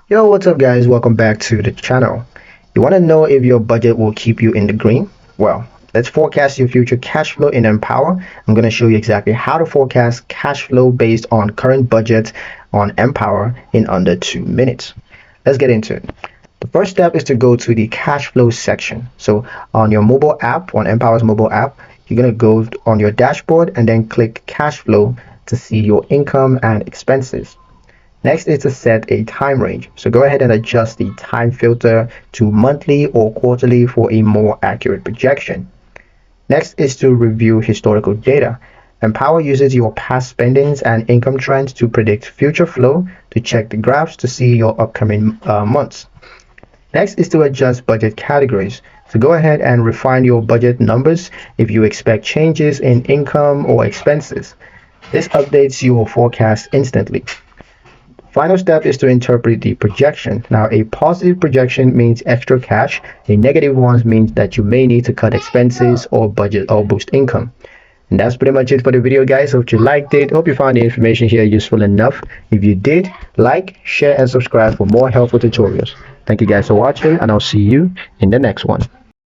Yo, what's up guys? Welcome back to the channel. You want to know if your budget will keep you in the green? Well, let's forecast your future cash flow in Empower. I'm going to show you exactly how to forecast cash flow based on current budget on Empower in under 2 minutes. Let's get into it. The first step is to go to the cash flow section. So on your mobile app, on Empower's mobile app, you're going to go on your dashboard and then click cash flow to see your income and expenses. Next is to set a time range. So go ahead and adjust the time filter to monthly or quarterly for a more accurate projection. Next is to review historical data. Empower uses your past spendings and income trends to predict future flow, to check the graphs to see your upcoming months. Next is to adjust budget categories. So go ahead and refine your budget numbers if you expect changes in income or expenses. This updates your forecast instantly. Final step is to interpret the projection. Now, a positive projection means extra cash. A negative one means that you may need to cut expenses or budget or boost income. And that's pretty much it for the video, guys. Hope you liked it. Hope you found the information here useful enough. If you did, like, share, and subscribe for more helpful tutorials. Thank you guys for watching, and I'll see you in the next one.